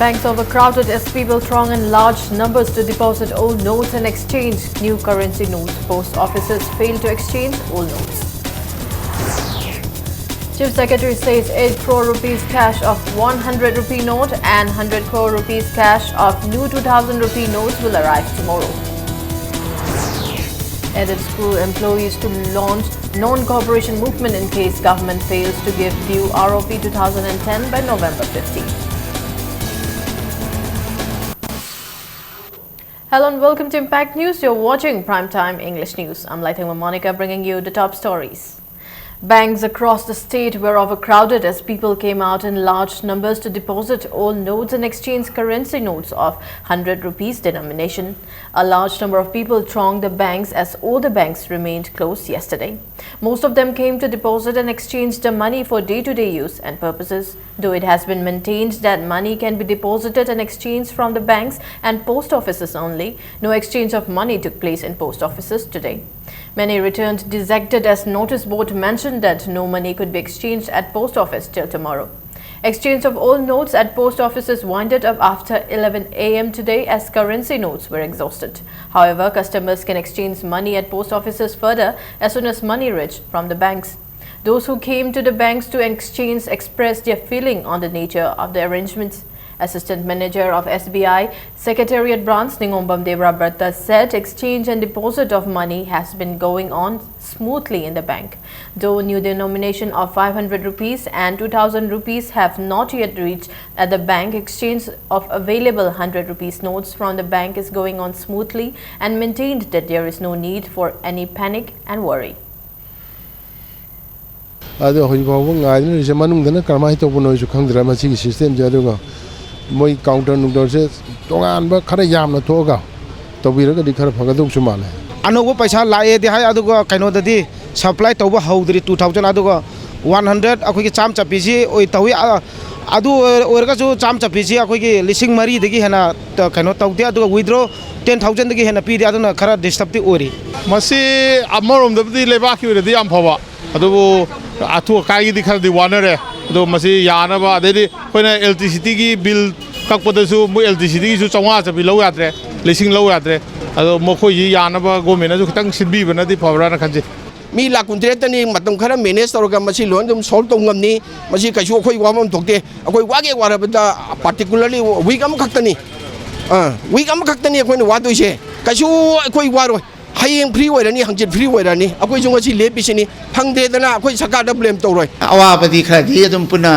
Banks overcrowded as people throng in large numbers to deposit old notes and exchange new currency notes. Post offices failed to exchange old notes. Chief Secretary says 8 crore rupees cash of 100 rupee note and 100 crore rupees cash of new 2000 rupee notes will arrive tomorrow. Added screw employees to launch non-cooperation movement in case government fails to give due ROP 2010 by November 15. Hello and welcome to Impact News. You're watching Primetime English News. I'm Laithangma Monica bringing you the top stories. Banks across the state were overcrowded as people came out in large numbers to deposit old notes and exchange currency notes of 100 rupees denomination. A large number of people thronged the banks as all the banks remained closed yesterday. Most of them came to deposit and exchange the money for day-to-day use and purposes. Though it has been maintained that money can be deposited and exchanged from the banks and post offices only, no exchange of money took place in post offices today. Many returned dejected as notice board mentioned that no money could be exchanged at post office till tomorrow. Exchange of old notes at post offices winded up after 11 a.m. today as currency notes were exhausted. However, customers can exchange money at post offices further as soon as money reached from the banks. Those who came to the banks to exchange expressed their feeling on the nature of the arrangements. Assistant Manager of SBI Secretariat Branch Ningombam Debrabrata said exchange and deposit of money has been going on smoothly in the bank. Though new denomination of 500 rupees and 2000 rupees have not yet reached at the bank, exchange of available 100 rupees notes from the bank is going on smoothly and maintained that there is no need for any panic and worry. Moi counter nungdor se tongan ba khara yamna thoga tobira ga dikhara phagaduk chumale anogo paisa lae de hai adugo kaino dadi supply toba haudri 2000 adugo 100 akoi cham chapisi oi tawi adu orga chu cham chapisi akoi lising mari degi hena kaino tawde adugo withdraw 10000 degi hena pi aduna khara disturb ti ori masi amorom dabdi leba ki redi am phawa adugo athu kai di khar di wanare ado masi yana ba adedi koina electricity gi bill kakpadasu mo electricity gi su chawga chabi lo yatre lising lo yatre ado mo khoi ji yana ba government ju khitang sinbi bana di phawra na khanje mi la kuntre tani matam khara manage toroga masi loan dum solve tongam masi kaisu khoi wamam thokte akoi wage wara bada particularly week am khaktani week am khaktani akoi wa doise kaisu akoi waro hayeng free oirani hangjit free oirani akoi junga si lepisini phangde dana akoi sarkar da blame toroi awa padi khadi adum puna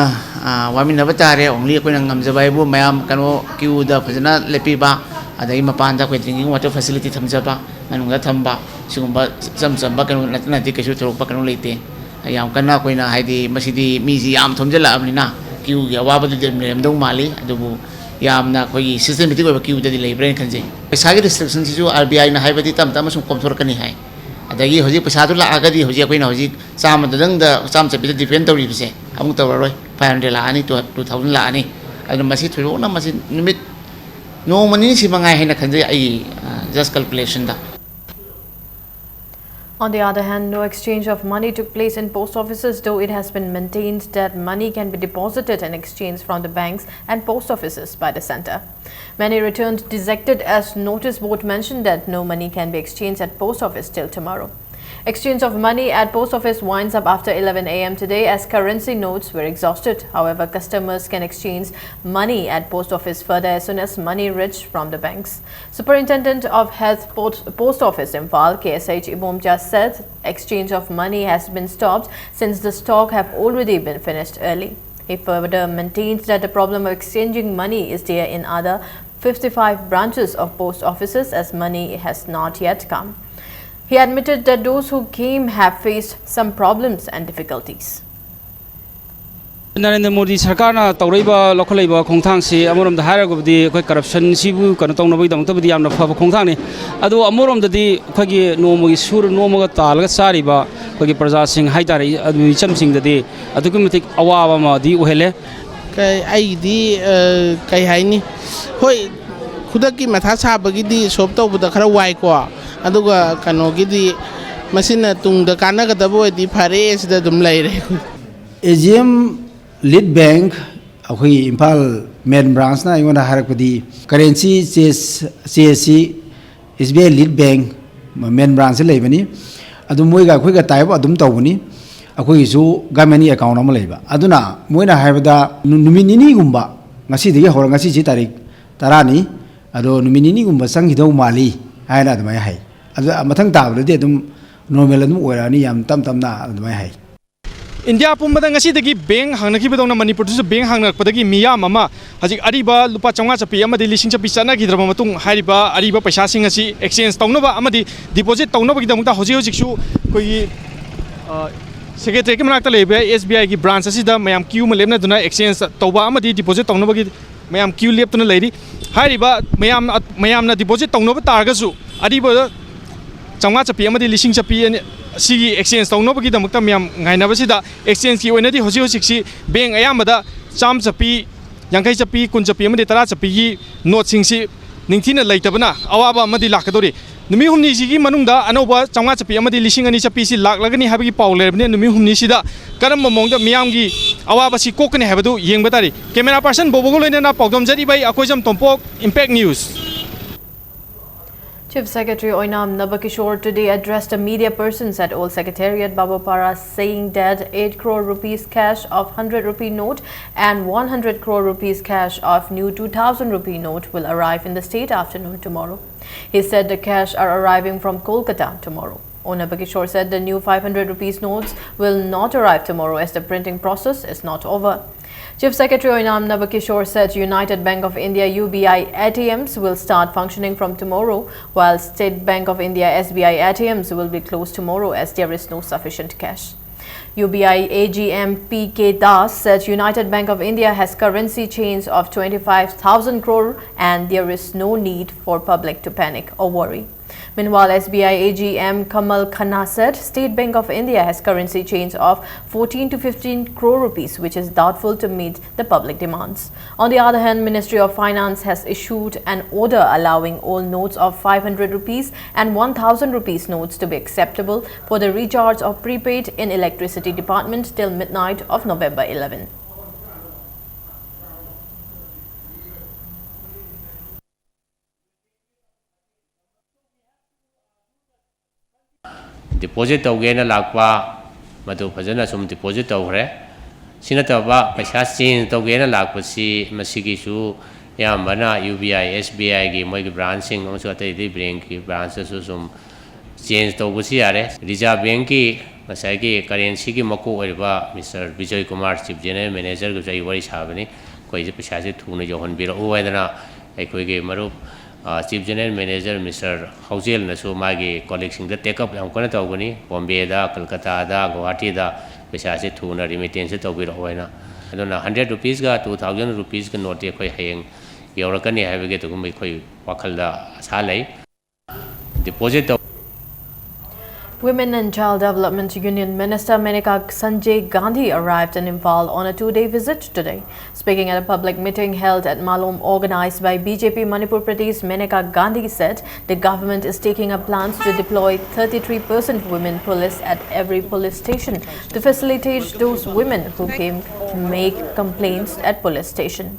wamin nabatare only akoi ngam jabai bu mayam kano queue da phajana lepi ba adai mapan da koi drinking water facility thamjaba manunga thamba sigumba samsamba kano natna ti kesu thorok pa kano leite ayam kana koi na haidi masidi mi ji am thomjala amnina queue ya wa badi dem dong mali adubu yamna koi systematic oiba queue da di lebre khanje paisa gi restriction si ju RBI na haibadi tam tam sum komthor kani hai adagi hoji paisa du la agadi hoji koi na hoji cham dang da cham chapi depend tori bise amung tawroi 500 la ani to 2000 la ani adu masi thiro na masi nimit no mani si mangai hena khanje ai just calculation da. On the other hand, no exchange of money took place in post offices, though it has been maintained that money can be deposited and exchanged from the banks and post offices by the centre. Many returned dejected as notice board mentioned that no money can be exchanged at post office till tomorrow. Exchange of money at post office winds up after 11 a.m. today as currency notes were exhausted. However, customers can exchange money at post office further as soon as money reached from the banks. Superintendent of Health Post Office Imphal, KSH Ibomja said exchange of money has been stopped since the stock have already been finished early. He further maintains that the problem of exchanging money is there in other 55 branches of post offices as money has not yet come. He admitted that those who came have faced some problems and difficulties. Narendra Modi Sarkar na tauraiba lokhalaiba khongthang se amorom da haragobdi koi corruption sibu kan tongnabai dang tabdi amna phaba khongthang ni adu amorom da di khagi nomogi sur nomoga talga sariba khagi praja sing haidari adu icham sing da di adu kumatik awaba ma di ohele kai ai di kai haini hoi khudaki matha sabagi di sob tawbuda khara wai ko aduga kanogi di masina tungda kana kadabo di phare sida dum laire AGM lead bank ꯑꯩꯈꯣꯏꯒꯤ Imphal main ꯕ꯭ꯔꯥꯟꯁꯅ ꯑꯩꯉꯣꯟꯗ ꯍꯥꯏꯔꯛꯄꯗꯤ currency ꯆꯦꯁꯤ SBI lead ꯕꯦꯡ main ꯕ꯭ꯔꯥꯟꯁꯁꯦ ꯂꯩꯕꯅꯤ ꯑꯗꯨ ꯃꯣꯏꯒ ꯑꯩꯈꯣꯏꯒ type ꯑꯗꯨꯝ ꯇꯧꯕꯅꯤ ꯑꯩꯈꯣꯏꯒꯤꯁꯨ ꯒꯚꯔꯟꯃꯦꯟꯒꯤ ꯑꯦꯀꯥꯎꯟ ꯑꯃ ꯂꯩꯕ ꯑꯗꯨꯅ ꯃꯣꯏꯅ ꯍꯥꯏꯕꯗ ꯅꯨꯃꯤꯠ ꯅꯤꯅꯤꯒꯨꯝꯕ ꯉꯁꯤꯗꯒꯤ ꯍꯧꯔ ꯉꯁꯤꯁꯤ ꯇꯥꯔꯤꯛ 10ꯅꯤ ꯑꯗꯣ ꯅꯨꯃꯤꯠ ꯅꯤꯅꯤꯒꯨꯝꯕ ꯆꯪꯈꯤꯗꯧ ꯃꯥꯜꯂꯤ ꯍꯥꯏꯅ ꯑꯗꯨꯃꯥꯏꯅ ꯍꯥꯏ ꯑꯗꯨ ꯃꯊꯪ ꯇꯥꯕꯗꯗꯤ ꯑꯗꯨꯝ ꯅꯣꯔꯃꯦꯜ ꯑꯗꯨꯝ ꯑꯣꯏꯔꯛꯑꯅꯤ ꯌꯥꯝ ꯇꯞꯅ ꯑꯗꯨꯃꯥꯏꯅ ꯍꯥꯏ India पुंबदा ngasi bank hangnakibadouna manipur du bank hangnakpadagi miyam ama hajik ariba lupa chawnga chapi amadi lising chapi chana gidraba matung hariba ariba paisa sing asi exchange tawnaba amadi deposit tawnaba gidamukta hoji hojiksu koi secretary kimanakta lebe SBI gi branch asida mayam queue ma lemna duna exchange tawba amadi deposit tawnaba gi mayam queue leptuna leiri hariba mayamna deposit tawnaba targasu ariba chawnga chapi amadi lising chapi सिगी exchange तौनबगीदमक्ता म्याम गाइनबसिदा exchange की ओइनदी होजि होजिक्सी bank अयामदा चाम चपी यांखै चपी कुन चपी अमदि 10 चपी की note सिंगसी निंथिना लैतबना अवाबा अमदि लाखदोरि नुमि हुमनी सिगी मनुंगदा अनोबा चांगा चपी अमदि लिसिंग अनि चपी सि लाखलगनी हाबगी पाउ लेरबने नुमि हुमनी सिदा करम मोंगदा मियामगी अवाबा सि कोकने हाबदु येंगबतारि कैमरा पर्सन बोबोगो लेना पाउदम जरि by Akhojam Tompok impact news Chief Secretary Oinam Nabakishore today addressed the media persons at Old Secretariat Babapara saying that 8 crore rupees cash of 100 rupee note and 100 crore rupees cash of new 2000 rupee note will arrive in the state afternoon tomorrow. He said the cash are arriving from Kolkata tomorrow. Nabakishore said the new 500 rupees notes will not arrive tomorrow as the printing process is not over. Chief Secretary Oinam Nabakishore said United Bank of India UBI ATMs will start functioning from tomorrow, while State Bank of India SBI ATMs will be closed tomorrow as there is no sufficient cash. UBI AGM PK Das said United Bank of India has currency chains of 25,000 crore and there is no need for public to panic or worry. Meanwhile, SBI AGM Kamal Khanna said State Bank of India has currency chains of 14 to 15 crore rupees, which is doubtful to meet the public demands. On the other hand, Ministry of Finance has issued an order allowing all notes of 500 rupees and 1000 rupees notes to be acceptable for the recharge of prepaid in electricity department till midnight of November 11. deposit tawgena lakpa madu phajana sum deposit tawre sinataba paisa change tawgena lakpa si masigi su yamana UBI SBI gi moi gi branch sing amsu atai di bank gi branch su sum change tawbusi are reserve bank ki masai gi currency gi maku oiba Mr. Vijay Kumar Chief General Manager gi jai wari sabani koi je paisa se thune johon biro oidana ekoi gi maru Chief General Manager Mr. Haujel nasu magi collection da take up yam kona tawgani Bombay da Kolkata da Guwahati da paisa se thuna remittance tawbiro hoina aduna 100 rupees ga 2000 rupees ga note khoi hayeng yaurakani haibege to gumai khoi wakhal da asa lai deposit Women and Child Development Union Minister Menaka Sanjay Gandhi arrived in Imphal on a 2-day visit today. Speaking at a public meeting held at Malom organized by BJP Manipur Pradesh, Menaka Gandhi said the government is taking up plans to deploy 33% women police at every police station to facilitate those women who came to make complaints at police station.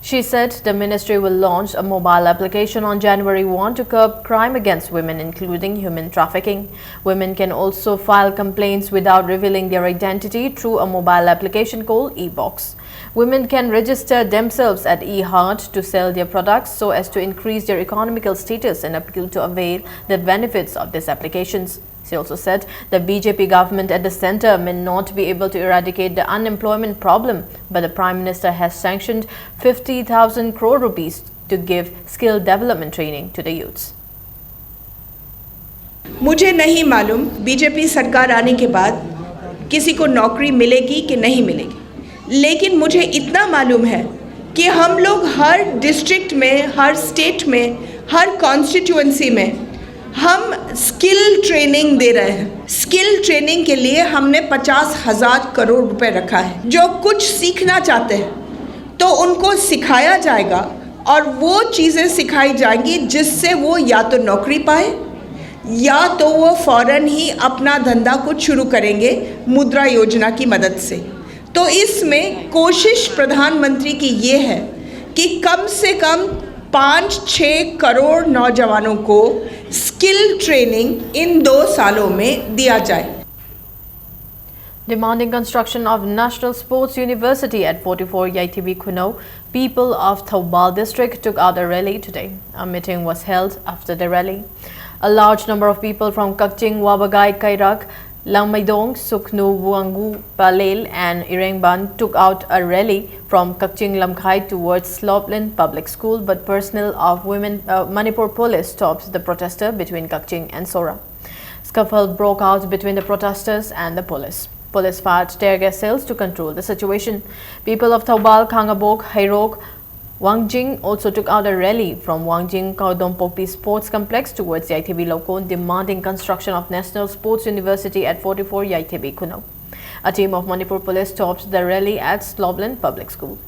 She said the ministry will launch a mobile application on January 1 to curb crime against women, including human trafficking. Women can also file complaints without revealing their identity through a mobile application called eBox. Women can register themselves at eHeart to sell their products so as to increase their economical status and appeal to avail the benefits of these applications. She also said the BJP government at the centre may not be able to eradicate the unemployment problem, but the Prime Minister has sanctioned 50,000 crore rupees to give skill development training to the youths. मुझे नहीं मालूम BJP सरकार आने के बाद किसी को नौकरी मिलेगी कि नहीं मिलेगी, लेकिन मुझे इतना मालूम है कि हम लोग हर डिस्ट्रिक्ट में, हर स्टेट में, हर कॉन्स्टिट्यूएंसी में हम स्किल ट्रेनिंग दे रहे हैं। स्किल ट्रेनिंग के लिए हमने 50,000 करोड़ रुपए रखा है। जो कुछ सीखना चाहते हैं तो उनको सिखाया जाएगा और वो चीज़ें सिखाई जाएंगी जिससे वो या तो नौकरी पाए या तो वो फ़ौरन ही अपना धंधा कुछ शुरू करेंगे मुद्रा योजना की मदद से। तो इसमें कोशिश प्रधानमंत्री की ये है कि कम से कम 5-6 करोड़ नौजवानों को स्किल ट्रेनिंग इन 2 सालों में दिया जाए। Demanding construction of National Sports University at 44 YTB Kuno, people of Thoubal district took out a rally today. A meeting was held after the rally. A large number of people from Kakching, Wabagai, Kairak, Langmaidong, Suknu, Buangu, Palel and Irengban took out a rally from Kakching Lamkhai towards Sloplin Public School, but personnel of Manipur Police stopped the protester between Kakching and Sora. Scuffle broke out between the protesters and the police. Police fired tear gas cells to control the situation. People of Thoubal, Khangabok, Hairok, Wangjing also took out a rally from Wangjing Kaudompokpi Sports Complex towards YTB Lokon, demanding construction of National Sports University at 44 YTB Kuno. A team of Manipur Police stopped the rally at Sloblin Public School.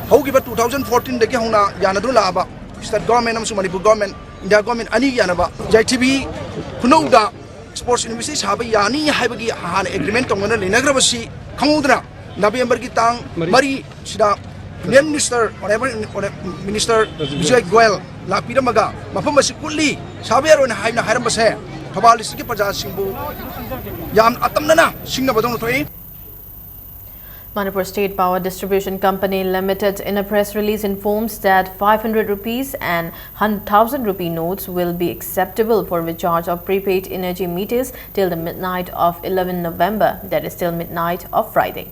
2014 dagi hona yanadu laaba state government amsu Manipur government India government ani yanaba YTB Kuno da Sports University sabi yani haibagi han agreement tongana linagrabasi khangudra November ki tang mari sida Indian Minister Minister Vijay Goyal lapiramaga mafam asi kulli sabi aron haina hairambase Thoubal district ki praja singbu yam atamnana singna badong thoi. Manipur State Power Distribution Company Limited in a press release informs that 500 rupees and 1,000 rupee notes will be acceptable for recharge of prepaid energy meters till the midnight of 11 November, that is till midnight of Friday.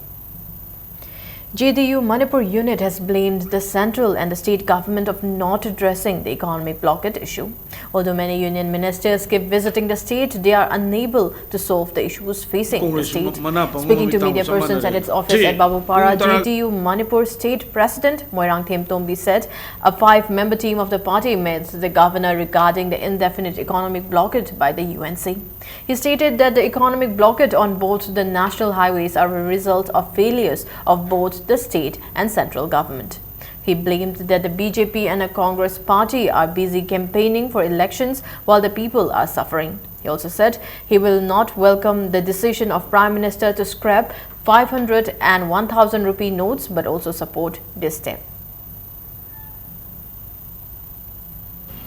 JDU Manipur unit has blamed the central and the state government of not addressing the economic blockade issue. Although many union ministers keep visiting the state, they are unable to solve the issues facing the state. Speaking to media persons at its office at Babupara, JDU Manipur State President Moirang Themtombi said a 5-member team of the party met the governor regarding the indefinite economic blockade by the UNC. He stated that the economic blockade on both the national highways are a result of failures of both the state and central government. He blamed that the BJP and a Congress party are busy campaigning for elections while the people are suffering. He also said he will not welcome the decision of Prime Minister to scrap 500 and 1,000 rupee notes but also support this step.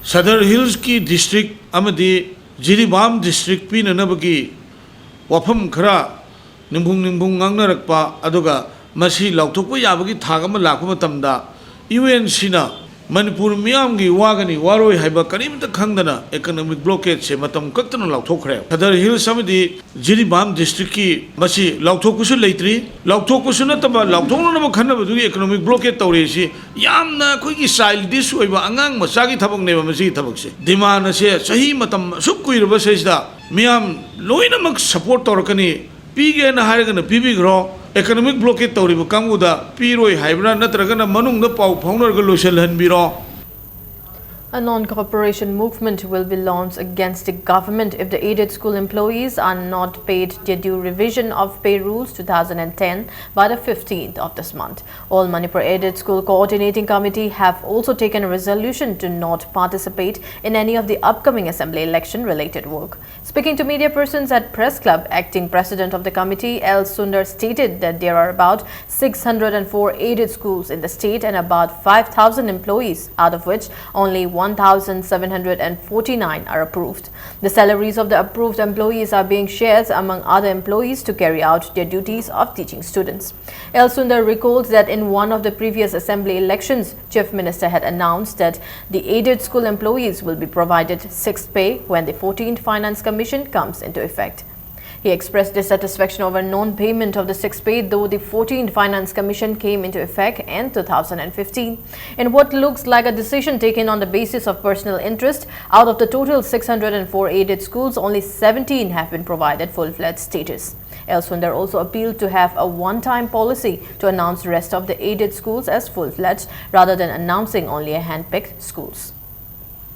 Sadar Hills ki district amadi Jiribam district pinanabagi wafam khara nimbung ngangnarakpa aduga masi lautokpa yabagi thagama lakpa matamda UNC na Manipur miyamgi wagani waroi haiba karimta khangdana economic blockade se matam kaktana lauthokre. Sadar Hills amadi Jiribam district ki masi lautokpusu leitri lautokpusu nataba lauthokna na khanabadu economic blockade tawre si yamna khoigi childish oiba angang masagi thabak neba masi thabak se demand se sahi matam sukkuirba seisda miyam loinamak support tawrakani pige na haragana pibigro economic blockade tawriba kanguda piroi haibra natragana manungda pau phaunar ga loselhanbiro. A non-cooperation movement will be launched against the government if the aided school employees are not paid their due revision of pay rules 2010 by the 15th of this month. All Manipur Aided School Coordinating Committee have also taken a resolution to not participate in any of the upcoming assembly election related work. Speaking to media persons at Press Club, acting president of the committee, L. Sundar stated that there are about 604 aided schools in the state and about 5,000 employees, out of which only 1,749 are approved. The salaries of the approved employees are being shared among other employees to carry out their duties of teaching students. El Sundar recalled that in one of the previous assembly elections, Chief Minister had announced that the aided school employees will be provided 6th pay when the 14th Finance Commission comes into effect. He expressed dissatisfaction over non-payment of the 6th pay, though the 14th Finance Commission came into effect in 2015. In what looks like a decision taken on the basis of personal interest, out of the total 604 aided schools, only 17 have been provided full-fledged status. El Sundar also appealed to have a one-time policy to announce the rest of the aided schools as full-fledged rather than announcing only a hand-picked schools.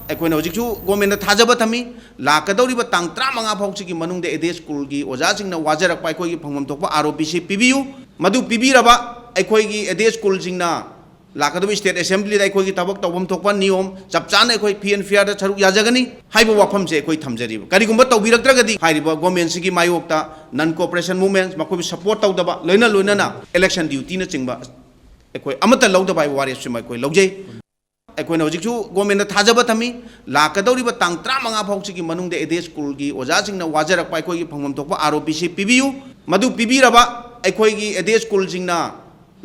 ꯑꯩꯈꯣꯏꯅ ꯍꯧꯖꯤꯛꯁꯨ ꯒꯣꯔꯃꯦꯟꯗ ꯊꯥꯖꯕ ꯊꯝꯃꯤ ꯂꯥꯛꯀꯗꯧꯔꯤꯕ ꯇꯥꯡ 15 ꯐꯥꯎꯁꯤꯒꯤ ꯃꯅꯨꯡꯗ ꯑꯦꯗꯦ ꯁ꯭ꯀꯨꯜꯒꯤ ꯑꯣꯖꯥꯁꯤꯡꯅ ꯋꯥꯖꯔꯛꯄ ꯑꯩꯈꯣꯏꯒꯤ ꯐꯪꯐꯝ ꯊꯣꯛꯄ ROP ꯁꯤ ꯄꯤꯕꯤꯌꯨ ꯃꯗꯨ ꯄꯤꯕꯤꯔꯕ ꯑꯩꯈꯣꯏꯒꯤ ꯑꯦꯗꯦ ꯁ꯭ꯀꯨꯜꯁꯤꯡꯅ लाकदब स्टेट असेंबली अखोई तबक तौबम थोप नियम चप चाने अखोई फी एंड फेयर सरुक याजगनी हाइब वाफम से अखोई थमजरीब करिगुंबा तौबिरक्त्रगदी हाइरिबा गवर्नमेंट सिगी मायोक्ता नन कोऑपरेशन मूवमेंट्स मखोई सपोर्ट तौदबा लोइना लोइना इलेक्शन ड्यूटी न चिंगबा अखोई अमता लौदबा वारियस सिम अखोई लौजै अखोई हजिकु गवर्नमेंट थाजब थमी लाकदौरिबा तांग 35 फाउसिगी मनुंग एडे स्कूल की ओजासिंग वाजरक अखोई फंगम थोप आरओपीसी पीबीयू मधु पीबीरबा अखोई एडे स्कूल जिंगना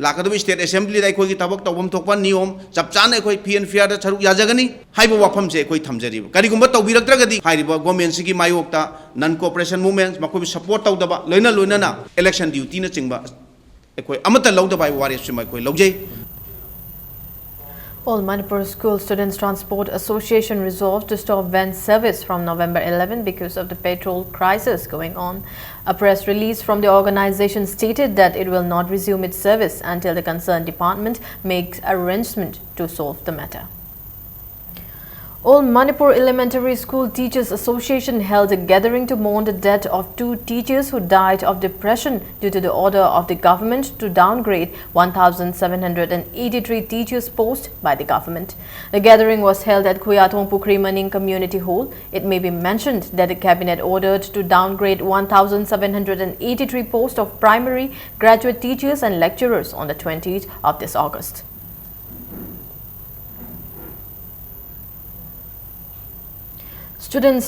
लाकदब स्टेट असेंबली अखोई तबक तौबम थोप नियम चप चाने अखोई फी एंड फेयर सरुक याजगनी हाइब वाफम से अखोई थमजरीब करिगुंबा तौबिरक्त्रगदी हाइरिबा गवर्नमेंट सिगी मायोक्ता नन कोऑपरेशन मूवमेंट्स मखोई सपोर्ट तौदबा लोइना लोइना इलेक्शन ड्यूटी न चिंगबा अखोई अमता लौदबा वारियस सिम अखोई लौजै All Manipur School Students Transport Association resolved to stop van service from November 11 because of the petrol crisis going on. A press release from the organization stated that it will not resume its service until the concerned department makes arrangement to solve the matter. All Manipur Elementary School Teachers Association held a gathering to mourn the death of 2 teachers who died of depression due to the order of the government to downgrade 1,783 teachers' posts by the government. The gathering was held at Khuyathong Pukri Maning Community Hall. It may be mentioned that the cabinet ordered to downgrade 1,783 posts of primary, graduate teachers and lecturers on the 20th of this August. Students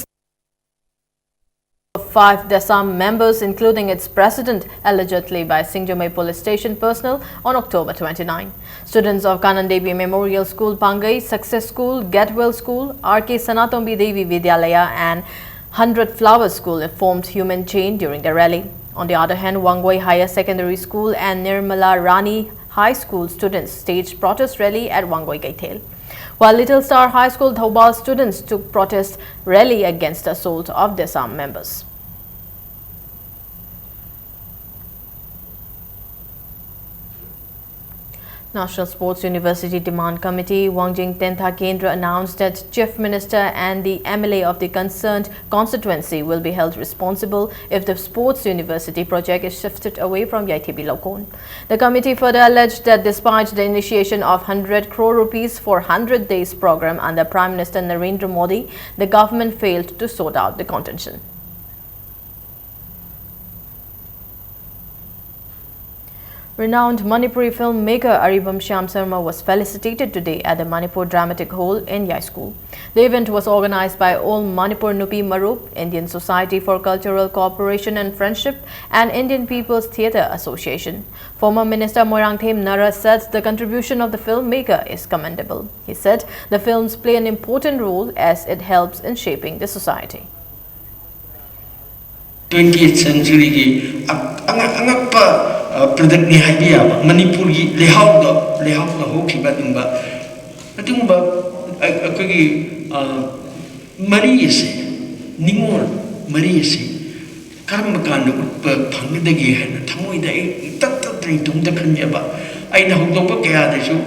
of 5 Dasam members, including its president, allegedly by Singjomai Police Station personnel on October 29. Students of Kanandevi Memorial School, Pangai, Success School, Getwell School, RK Sanatombi Devi Vidyalaya and 100 Flower School formed human chain during the rally. On the other hand, Wangwai Higher Secondary School and Nirmala Rani High School students staged protest rally at Wangwai Gaithel, while Little Star High School Thobal students took protest rally against the assault of Dasam members. National Sports University Demand Committee, Wangjing Tentha Kendra announced that Chief Minister and the MLA of the concerned constituency will be held responsible if the Sports University project is shifted away from YTB Lokon. The committee further alleged that despite the initiation of 100 crore rupees for 100 days program under Prime Minister Narendra Modi, the government failed to sort out the contention. Renowned Manipuri filmmaker Aribam Shyam Sharma was felicitated today at the Manipur Dramatic Hall in Yai School. The event was organized by All Manipur Nupi Marup, Indian Society for Cultural Cooperation and Friendship and Indian People's Theatre Association. Former Minister Moirangthem Nara said the contribution of the filmmaker is commendable. He said the films play an important role as it helps in shaping the society. 20th century ki angakpa product ni haibiya Manipur gi lehau da hokiba dingba atingba akagi mari ase ningol mari ase karam kan utpa phangdagi hana thamoi da tat tat ri tum da khanjaba aina hokdopa kaya da su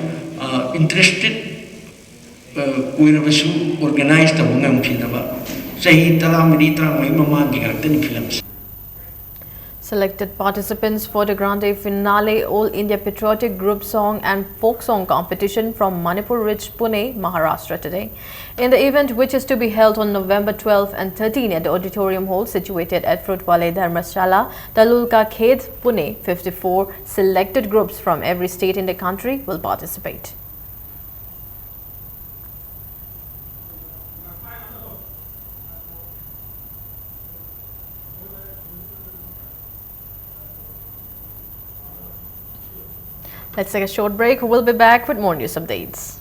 interested kuirabasu organized da ngam phinaba Selected participants for the Grande Finale All India Patriotic Group Song and Folk Song Competition from Manipur Ridge, Pune, Maharashtra today. In the event, which is to be held on November 12 and 13 at the Auditorium Hall situated at Fruitwale Dharmashala, Talulka Khed, Pune, 54 selected groups from every state in the country will participate. Let's take a short break. We'll be back with more news updates.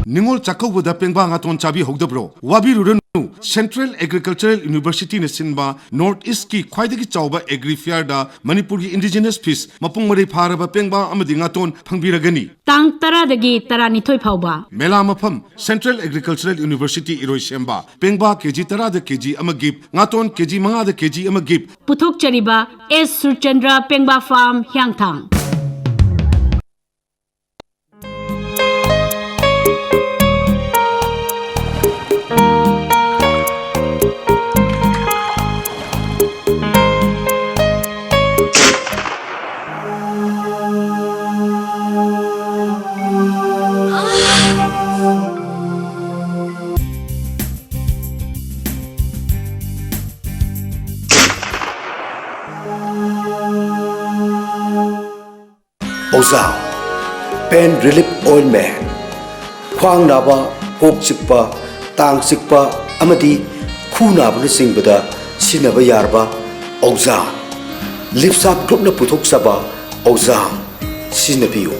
Ningol Chakawuda Pengbanga Ton Chabi Hogdabro, Wabi Ruranu, Central Agricultural University Nasinba, Northeast Ki Kwaidaki Chauba Agri Fiarda, Manipuri Indigenous Peace, Mapungmari Paraba Pengba Amadingaton, Pangbiragani. Tang Taradagi Taranitoy Pauba. Mela Mapam, Central Agricultural University Iroishemba, Pengba Keji Tarada Keji Amagip, Ngaton Keji Manga the Keji Amagip. Putok Chariba, S. Surchandra Pengba Farm, Hyangtang. Ozam, Pain Relief Ointment, Kwang Naba, Hok Chikpa, Tang Chikpa, Amadi, Kuna Singbada, Sinaba Yarba, Ozam, Lips Up Group Putok Saba, Ozam, Sinabiu.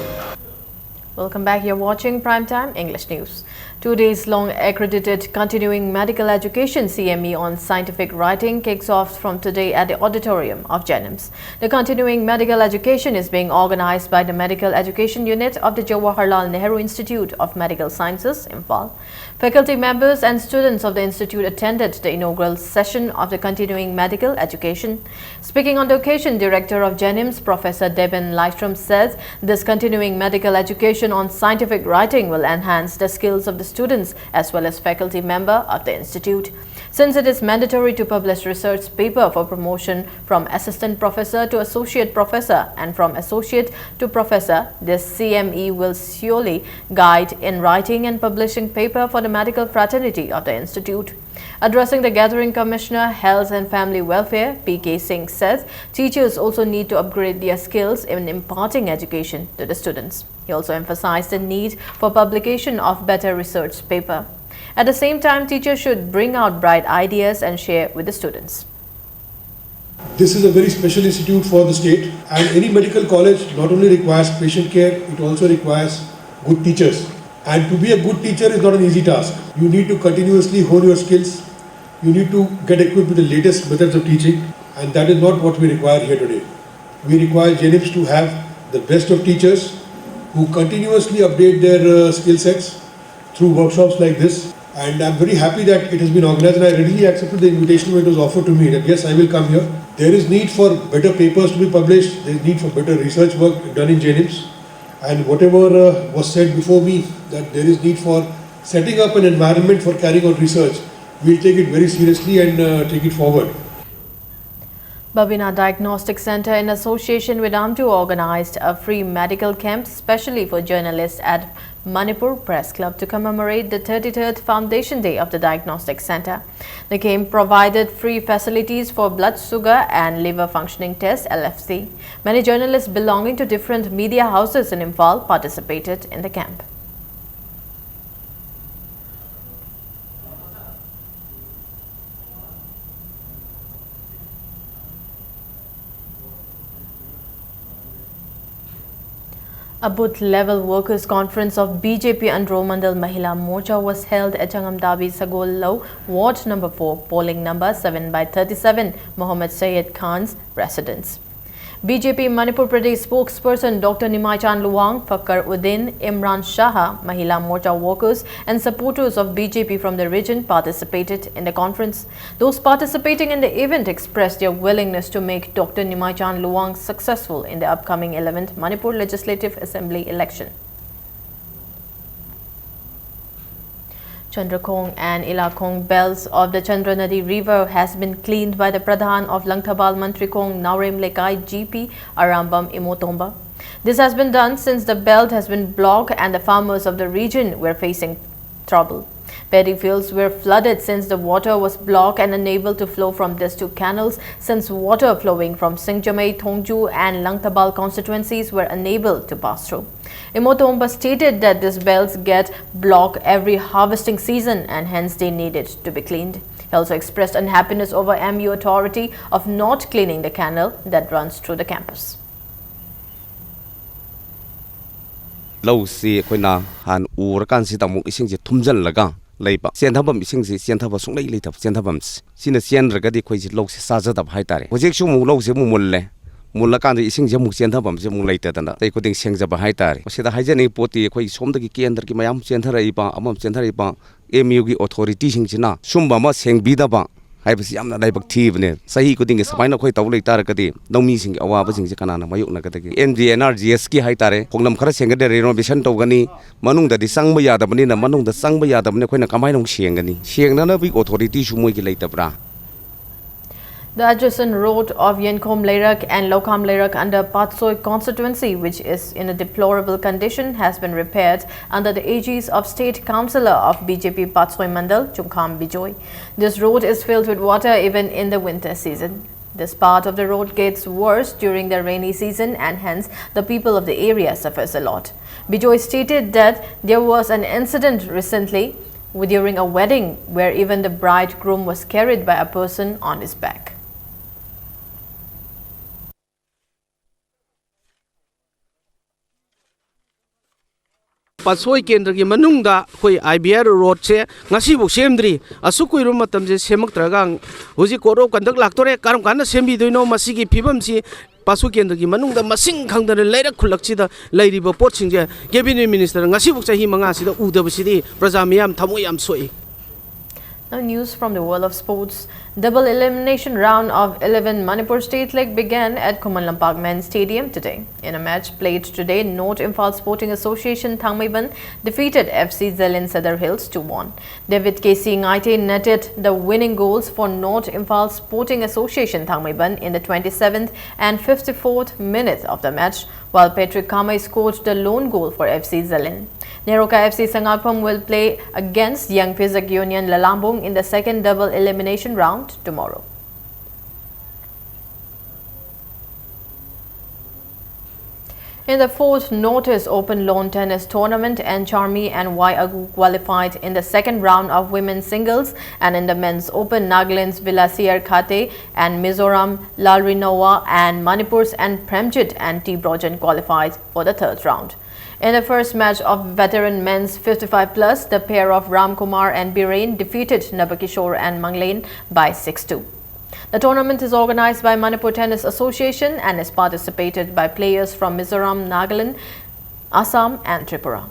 Welcome back. You're watching Primetime English News. 2 days long accredited Continuing Medical Education CME on Scientific Writing kicks off from today at the auditorium of Jennings. The Continuing Medical Education is being organized by the Medical Education Unit of the Jawaharlal Nehru Institute of Medical Sciences, Imphal. Faculty members and students of the institute attended the inaugural session of the Continuing Medical Education. Speaking on the occasion, Director of Jennings, Professor Deben Lystrom, says this Continuing Medical Education on Scientific Writing will enhance the skills of the students as well as faculty member of the institute. Since it is mandatory to publish research paper for promotion from assistant professor to associate professor and from associate to professor, this CME will surely guide in writing and publishing paper for the medical fraternity of the institute. Addressing the gathering, Commissioner, Health and Family Welfare, P.K. Singh, says teachers also need to upgrade their skills in imparting education to the students. He also emphasized the need for publication of better research paper. At the same time, teachers should bring out bright ideas and share with the students. This is a very special institute for the state, and any medical college not only requires patient care, it also requires good teachers. And to be a good teacher is not an easy task. You need to continuously hone your skills. You need to get equipped with the latest methods of teaching, and that is not what we require here today. We require JNIPS to have the best of teachers who continuously update their skill sets through workshops like this. And I'm very happy that it has been organized, and I readily accepted the invitation when it was offered to me that yes, I will come here. There is need for better papers to be published. There is need for better research work done in JNIPS. And whatever was said before me, that there is need for setting up an environment for carrying out research, we'll take it very seriously and take it forward. Babina Diagnostic Center, in association with AMTU, organized a free medical camp specially for journalists at Manipur Press Club to commemorate the 33rd Foundation Day of the Diagnostic Center. The camp provided free facilities for blood sugar and liver functioning test (LFC). Many journalists belonging to different media houses in Imphal participated in the camp. A booth-level workers' conference of BJP Andro Mandal Mahila Morcha was held at Changamdabi Sagol Low, Ward number 4, polling number 7/37, Mohammed Sayed Khan's residence. BJP Manipur Pradesh spokesperson Dr. Nimaichan Luwang, Fakar Uddin, Imran Shah, Mahila Morcha workers and supporters of BJP from the region participated in the conference. Those participating in the event expressed their willingness to make Dr. Nimaichan Luwang successful in the upcoming 11th Manipur Legislative Assembly election. Chandrakong and Ilakong belts of the Chandra Nadi River has been cleaned by the Pradhan of Langthabal Mantrikong Naurem Lekai GP Arambam Imotomba. This has been done since the belt has been blocked and the farmers of the region were facing trouble. Paddy fields were flooded since the water was blocked and unable to flow from these two canals, since water flowing from Singjamei, Thongju and Langthabal constituencies were unable to pass through. Imotomba stated that these belts get blocked every harvesting season and hence they needed to be cleaned. He also expressed unhappiness over MU authority of not cleaning the canal that runs through the campus. Low si koina han urakan si tamuk ising si thumjal laga leiba sienthabam ising si sienthaba sunglei leithab sienthabam sina sien ragadi khoi si low si sajadab haitare hojek su mu low si mu mulle mulakan ising je mu sienthabam je mu leita dana tei koding sengjaba haitare sida haijani poti khoi somdagi kendra ki mayam sientharai ba amam sientharai ba MU gi authority sing sina sumba ma sengbida ba haibasi amna daibak thibne sahi koding ge sabaina khoi taw leita rakadi nomi sing awa sing je kanana mayuk na kadagi NGNRGS ki haitare hongnam khara sengade renovation tawgani manung da di sangba yadabani na manung da sangba yadabani khoi na kamai nong sengani sengna na bi authority su moi gi leita bra. The adjacent road of Yenkom Leirak and Lokam Leirak under Patsoi constituency, which is in a deplorable condition, has been repaired under the aegis of State Councillor of BJP Patsoi Mandal, Chumkham Bijoy. This road is filled with water even in the winter season. This part of the road gets worse during the rainy season and hence the people of the area suffers a lot. Bijoy stated that there was an incident recently during a wedding where even the bridegroom was carried by a person on his back. Pasoi Kendra ki manungda khoi IBR road se ngasi bu semdri asu kuiru matam je semak tragang huji koro kandak laktore karam kana sembi doino masigi phibam si Pasu Kendra ki manungda masing khangdana leira khulakchi da leiri bo pot singje cabinet minister ngasi bu chahi manga si da udab si di praja miyam thamu yam soi. Now news from the world of sports. Double elimination round of 11 Manipur State League began at Khuman Lampak Men's Stadium today. In a match played today, North Imphal Sporting Association Thangmaiban defeated FC Zelin Sadar Hills 2-1. David K.C. Ngaite netted the winning goals for North Imphal Sporting Association Thangmaiban in the 27th and 54th minute of the match, while Patrick Kamai scored the lone goal for FC Zelin. Neroka FC Sangakpam will play against Young Pizak Union Lalambung in the second double elimination round tomorrow. In the fourth Notice Open Lawn Tennis Tournament, N. Charmi and Y. Agu qualified in the second round of women's singles, and in the men's Open, Nagaland's Vilasier Khate and Mizoram Lalrinoa and Manipur's and Premjit and T. Brojan qualified for the third round. In the first match of veteran men's 55+, the pair of Ram Kumar and Birain defeated Nabakishore and Manglain by 6-2. The tournament is organized by Manipur Tennis Association and is participated by players from Mizoram, Nagaland, Assam and Tripura.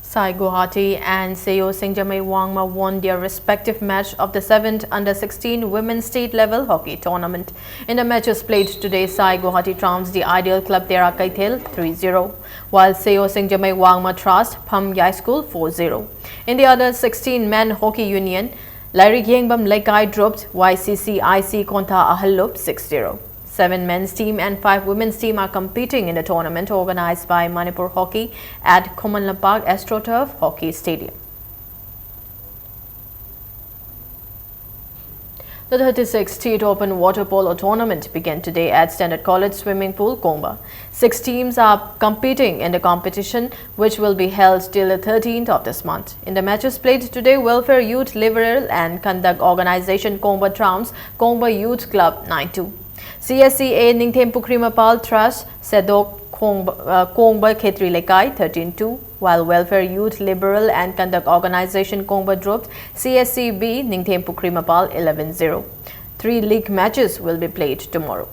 Sai Guwahati and Seo Singjamai Wangma won their respective match of the 7th Under-16 Women's State Level Hockey Tournament. In the matches played today, Sai Guwahati trounced the Ideal Club Tera Kaithel 3-0, while Seo Singjamai Wangma trounced Pham Yai School 4-0. In the Under-16 Men Hockey Union, Lairik Yengbam Lekai dropped YCC-IC Konta Ahallop 6-0. 7 men's team and 5 women's team are competing in the tournament organized by Manipur Hockey at Khuman Lampak AstroTurf Hockey Stadium. The 36th State Open Water Polo Tournament began today at Standard College Swimming Pool, Komba. 6 teams are competing in the competition, which will be held till the 13th of this month. In the matches played today, Welfare Youth Liberal and Kandak Organization Komba trounced Komba Youth Club 9-2. CSCA Ningthem Pukrimapal Trust Sedok Kongba Khetri Lekai 13-2, while Welfare Youth Liberal and Kandak Organization Kongba dropped CSCB Ningthem Pukrimapal 11-0. 3 league matches will be played tomorrow.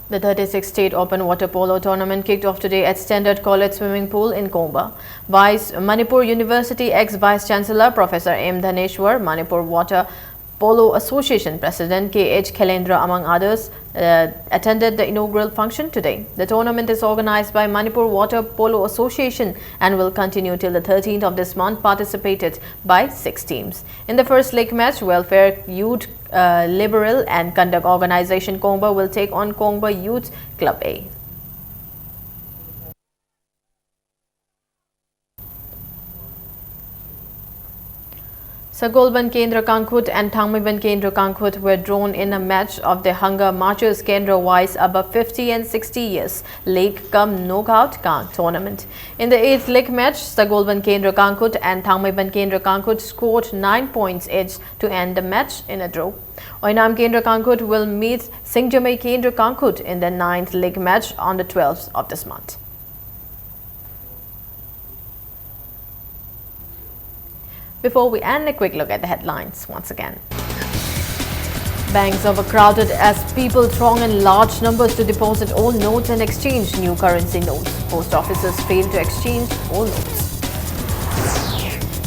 The 36th State Open Water Polo Tournament kicked off today at Standard College Swimming Pool in Komba. Vice Manipur University ex-Vice Chancellor Professor M. Dhaneshwar, Manipur Water Polo Association President K.H. Khelendra, among others, attended the inaugural function today. The tournament is organized by Manipur Water Polo Association and will continue till the 13th of this month, participated by 6 teams. In the first league match, Welfare Youth Liberal and Kandak Organization Komba will take on Komba Youth Club A. Sagolban Kendra Kankut and Thangmaiban Kendra Kankut were drawn in a match of the Hunger Marchers Kendra Wise above 50 and 60 years League cum Knockout tournament. In the 8th league match, Sagolban Kendra Kankut and Thangmaiban Kendra Kankut scored 9 points each to end the match in a draw. Oinam Kendra Kankut will meet Singjamai Kendra Kankut in the 9th league match on the 12th of this month. Before we end, a quick look at the headlines once again. Banks overcrowded as people throng in large numbers to deposit old notes and exchange new currency notes. Post offices fail to exchange old notes.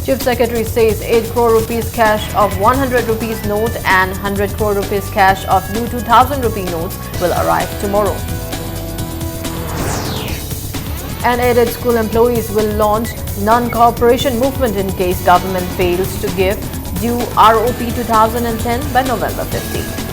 Chief Secretary says 8 crore rupees cash of 100 rupees note and 100 crore rupees cash of new 2000 rupee notes will arrive tomorrow. and aided school employees will launch non-cooperation movement in case government fails to give due ROP 2010 by November 15.